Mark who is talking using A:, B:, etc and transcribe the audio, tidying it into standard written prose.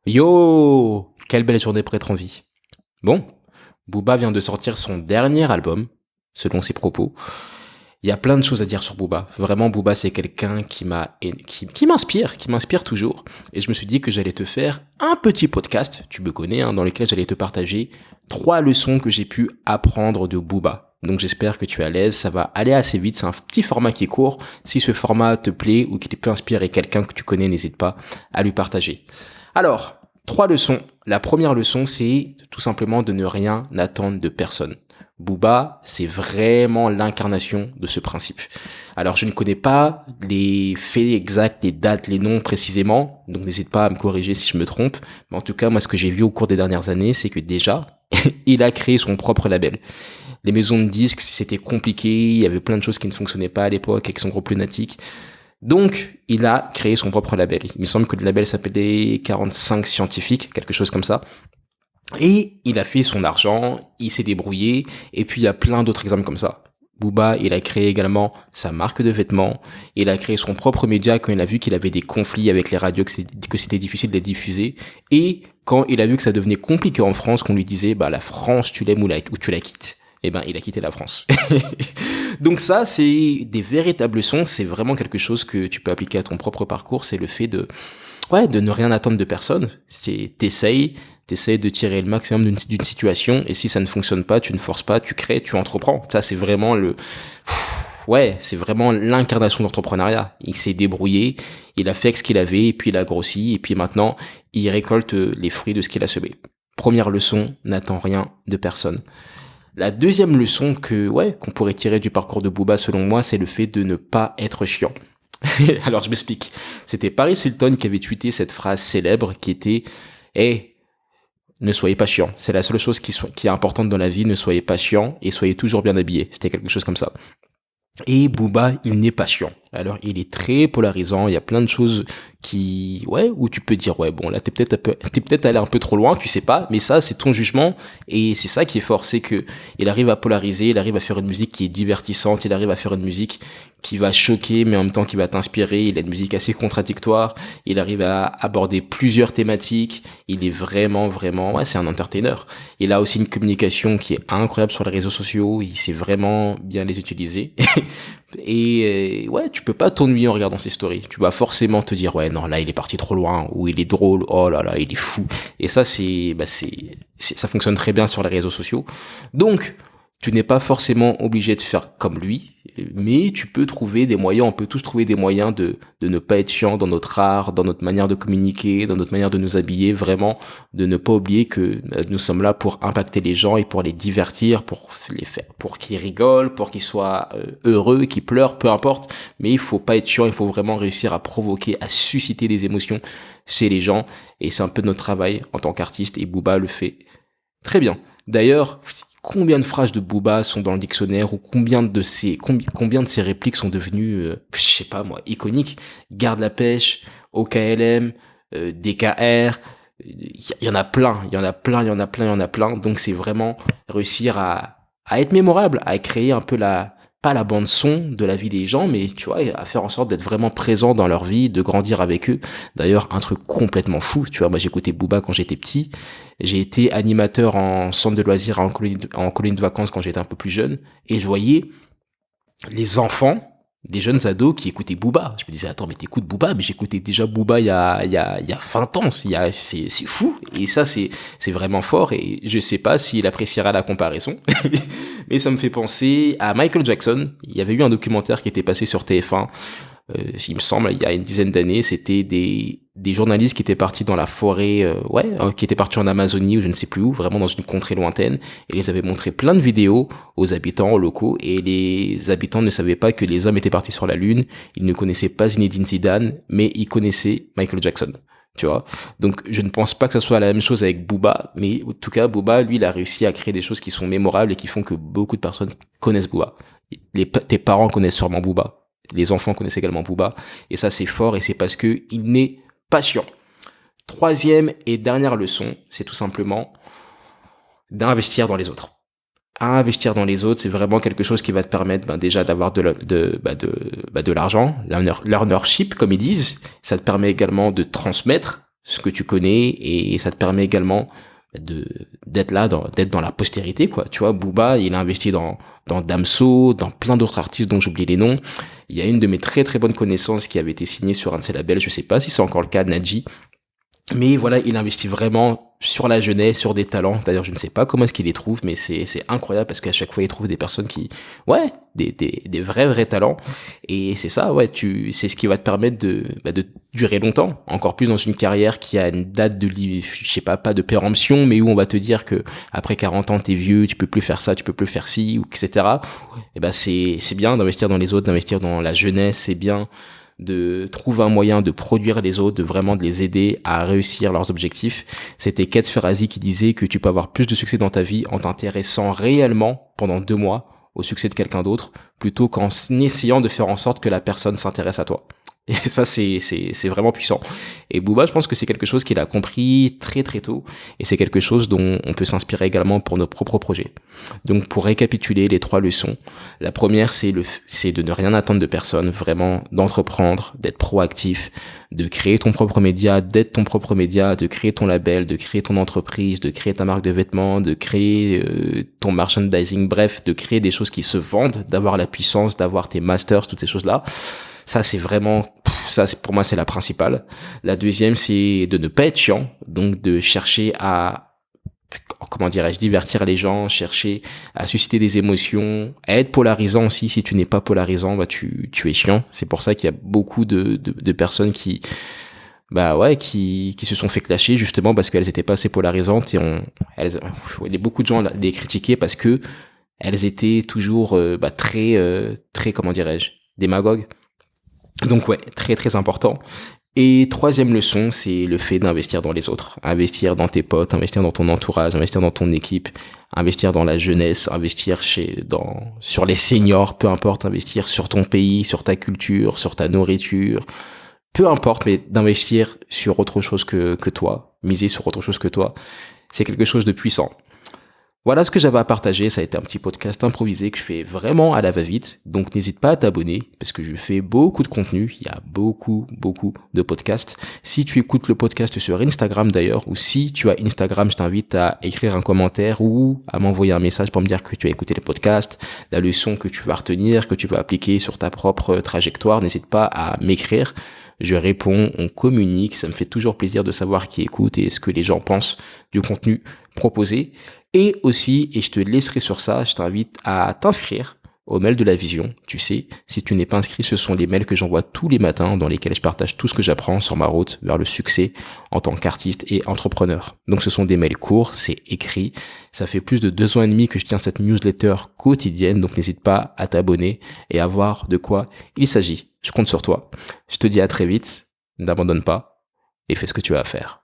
A: Yo! Quelle belle journée pour être en vie. Bon, Booba vient de sortir son dernier album, selon ses propos. Il y a plein de choses à dire sur Booba. Vraiment, Booba, c'est quelqu'un qui m'inspire toujours. Et je me suis dit que j'allais te faire un petit podcast, tu me connais, hein, dans lequel j'allais te partager 3 leçons que j'ai pu apprendre de Booba. Donc j'espère que tu es à l'aise, ça va aller assez vite, c'est un petit format qui est court. Si ce format te plaît ou qui peut inspirer quelqu'un que tu connais, n'hésite pas à lui partager. Alors, 3 leçons. La première leçon, c'est tout simplement de ne rien attendre de personne. Booba, c'est vraiment l'incarnation de ce principe. Alors, je ne connais pas les faits exacts, les dates, les noms précisément, donc n'hésite pas à me corriger si je me trompe. Mais en tout cas, moi, ce que j'ai vu au cours des dernières années, c'est que déjà, il a créé son propre label. Les maisons de disques, c'était compliqué, il y avait plein de choses qui ne fonctionnaient pas à l'époque avec son groupe Lunatic. Donc, il a créé son propre label. Il me semble que le label s'appelait 45 Scientifiques, quelque chose comme ça. Et il a fait son argent, il s'est débrouillé, et puis il y a plein d'autres exemples comme ça. Booba, il a créé également sa marque de vêtements, il a créé son propre média quand il a vu qu'il avait des conflits avec les radios, que c'était difficile de les diffuser, et quand il a vu que ça devenait compliqué en France, qu'on lui disait, bah la France, tu l'aimes ou tu la quittes. Eh ben, il a quitté la France. Donc ça, c'est des véritables leçons, c'est vraiment quelque chose que tu peux appliquer à ton propre parcours, c'est le fait de ne rien attendre de personne. T'essayes de tirer le maximum d'une situation, et si ça ne fonctionne pas, tu ne forces pas, tu crées, tu entreprends. Ça, c'est vraiment c'est vraiment l'incarnation d'entrepreneuriat. Il s'est débrouillé, il a fait avec ce qu'il avait, et puis il a grossi, et puis maintenant, il récolte les fruits de ce qu'il a semé. Première leçon, n'attends rien de personne. La deuxième leçon qu'on pourrait tirer du parcours de Booba, selon moi, c'est le fait de ne pas être chiant. Alors, je m'explique. C'était Paris Hilton qui avait tweeté cette phrase célèbre qui était, hey, ne soyez pas chiant. C'est la seule chose qui est importante dans la vie. Ne soyez pas chiant et soyez toujours bien habillé. C'était quelque chose comme ça. Et Booba, il n'est pas chiant. Alors, il est très polarisant. Il y a plein de choses où tu peux dire, ouais, bon, là, t'es peut-être allé un peu trop loin, tu sais pas, mais ça, c'est ton jugement. Et c'est ça qui est fort, c'est que il arrive à polariser, il arrive à faire une musique qui est divertissante, il arrive à faire une musique qui va choquer, mais en même temps qui va t'inspirer. Il a une musique assez contradictoire. Il arrive à aborder plusieurs thématiques. Il est vraiment, vraiment, c'est un entertainer. Il a aussi une communication qui est incroyable sur les réseaux sociaux. Il sait vraiment bien les utiliser. Et tu peux pas t'ennuyer en regardant ses stories. Tu vas forcément te dire, ouais, non, là, il est parti trop loin, ou il est drôle, oh là là, il est fou. Et ça, ça fonctionne très bien sur les réseaux sociaux. Donc, tu n'es pas forcément obligé de faire comme lui, mais tu peux trouver des moyens, on peut tous trouver des moyens de ne pas être chiant dans notre art, dans notre manière de communiquer, dans notre manière de nous habiller, vraiment, de ne pas oublier que nous sommes là pour impacter les gens et pour les divertir, pour les faire, pour qu'ils rigolent, pour qu'ils soient heureux, qu'ils pleurent, peu importe, mais il faut pas être chiant, il faut vraiment réussir à provoquer, à susciter des émotions chez les gens, et c'est un peu notre travail en tant qu'artiste, et Booba le fait très bien. D'ailleurs, combien de phrases de Booba sont dans le dictionnaire ou combien de ses répliques sont devenues, je sais pas moi, iconiques. Garde la pêche, OKLM, DKR, il y en a plein, il y en a plein, il y en a plein, il y en a plein. Donc c'est vraiment réussir à être mémorable, à créer un peu pas la bande son de la vie des gens, mais tu vois, à faire en sorte d'être vraiment présent dans leur vie, de grandir avec eux. D'ailleurs, un truc complètement fou, tu vois, moi j'écoutais Booba quand j'étais petit, j'ai été animateur en centre de loisirs en colonie de vacances quand j'étais un peu plus jeune, et je voyais les enfants, des jeunes ados qui écoutaient Booba. Je me disais, attends, mais t'écoutes Booba, mais j'écoutais déjà Booba il y a 20 ans, c'est fou. Et ça, c'est vraiment fort, et je sais pas s'il appréciera la comparaison. Mais ça me fait penser à Michael Jackson. Il y avait eu un documentaire qui était passé sur TF1, il me semble, il y a une dizaine d'années. C'était des journalistes qui étaient partis dans la forêt, qui étaient partis en Amazonie ou je ne sais plus où, vraiment dans une contrée lointaine, et ils avaient montré plein de vidéos aux habitants locaux, et les habitants ne savaient pas que les hommes étaient partis sur la Lune. Ils ne connaissaient pas Zinedine Zidane, mais ils connaissaient Michael Jackson. Tu vois, donc je ne pense pas que ça soit la même chose avec Booba, mais en tout cas Booba, lui, il a réussi à créer des choses qui sont mémorables et qui font que beaucoup de personnes connaissent Booba. Tes parents connaissent sûrement Booba, les enfants connaissent également Booba, et ça c'est fort, et c'est parce que il n'est pas chiant. Troisième et dernière leçon, c'est tout simplement d'investir dans les autres. Investir dans les autres, c'est vraiment quelque chose qui va te permettre déjà d'avoir de l'argent, l'ownership comme ils disent. Ça te permet également de transmettre, ce que tu connais, et ça te permet également de d'être dans la postérité, quoi. Tu vois, Booba, il a investi dans Damso, dans plein d'autres artistes dont j'oublie les noms. Il y a une de mes très très bonnes connaissances qui avait été signée sur un de ses labels, je sais pas si c'est encore le cas, Nadji. Mais voilà, il investit vraiment sur la jeunesse, sur des talents. D'ailleurs, je ne sais pas comment est-ce qu'il les trouve, mais c'est incroyable parce qu'à chaque fois, il trouve des personnes qui, ouais, des vrais talents. Et c'est ça, ouais, c'est ce qui va te permettre de durer longtemps. Encore plus dans une carrière qui a une date je sais pas de péremption, mais où on va te dire que après 40 ans, t'es vieux, tu peux plus faire ça, tu peux plus faire ci, ou etc. Et ben, c'est bien d'investir dans les autres, d'investir dans la jeunesse, c'est bien de trouver un moyen de produire les autres, de vraiment de les aider à réussir leurs objectifs. C'était Kets Ferrazzi qui disait que tu peux avoir plus de succès dans ta vie en t'intéressant réellement pendant 2 mois au succès de quelqu'un d'autre, plutôt qu'en essayant de faire en sorte que la personne s'intéresse à toi. Et ça, c'est vraiment puissant. Et Booba, je pense que c'est quelque chose qu'il a compris très très tôt, et c'est quelque chose dont on peut s'inspirer également pour nos propres projets. Donc, pour récapituler les 3 leçons, la première, c'est de ne rien attendre de personne, vraiment d'entreprendre, d'être proactif, de créer ton propre média, d'être ton propre média, de créer ton label, de créer ton entreprise, de créer ta marque de vêtements, de créer ton merchandising, bref, de créer des choses qui se vendent, d'avoir la puissance, d'avoir tes masters, toutes ces choses-là. Ça, c'est vraiment, pour moi, c'est la principale. La deuxième, c'est de ne pas être chiant, donc de chercher à, comment dirais-je, divertir les gens, chercher à susciter des émotions, à être polarisant aussi. Si tu n'es pas polarisant, bah tu es chiant. C'est pour ça qu'il y a beaucoup de personnes qui, bah ouais, qui se sont fait clasher justement parce qu'elles étaient pas assez polarisantes, et beaucoup de gens les critiquaient parce que elles étaient toujours très, comment dirais-je, démagogues. Donc ouais, très très important. Et troisième leçon, c'est le fait d'investir dans les autres. Investir dans tes potes, investir dans ton entourage, investir dans ton équipe, investir dans la jeunesse, investir sur les seniors, peu importe, investir sur ton pays, sur ta culture, sur ta nourriture, peu importe, mais d'investir sur autre chose que toi, miser sur autre chose que toi, c'est quelque chose de puissant. Voilà ce que j'avais à partager. Ça a été un petit podcast improvisé que je fais vraiment à la va-vite. Donc n'hésite pas à t'abonner parce que je fais beaucoup de contenu. Il y a beaucoup de podcasts. Si tu écoutes le podcast sur Instagram d'ailleurs, ou si tu as Instagram, je t'invite à écrire un commentaire ou à m'envoyer un message pour me dire que tu as écouté le podcast, la leçon que tu vas retenir, que tu vas appliquer sur ta propre trajectoire. N'hésite pas à m'écrire. Je réponds, on communique. Ça me fait toujours plaisir de savoir qui écoute et ce que les gens pensent du contenu proposé. Et aussi, et je te laisserai sur ça, je t'invite à t'inscrire au mail de la vision. Tu sais, si tu n'es pas inscrit, ce sont les mails que j'envoie tous les matins dans lesquels je partage tout ce que j'apprends sur ma route vers le succès en tant qu'artiste et entrepreneur. Donc ce sont des mails courts, c'est écrit. Ça fait plus de 2 ans et demi que je tiens cette newsletter quotidienne, donc n'hésite pas à t'abonner et à voir de quoi il s'agit. Je compte sur toi. Je te dis à très vite, n'abandonne pas et fais ce que tu as à faire.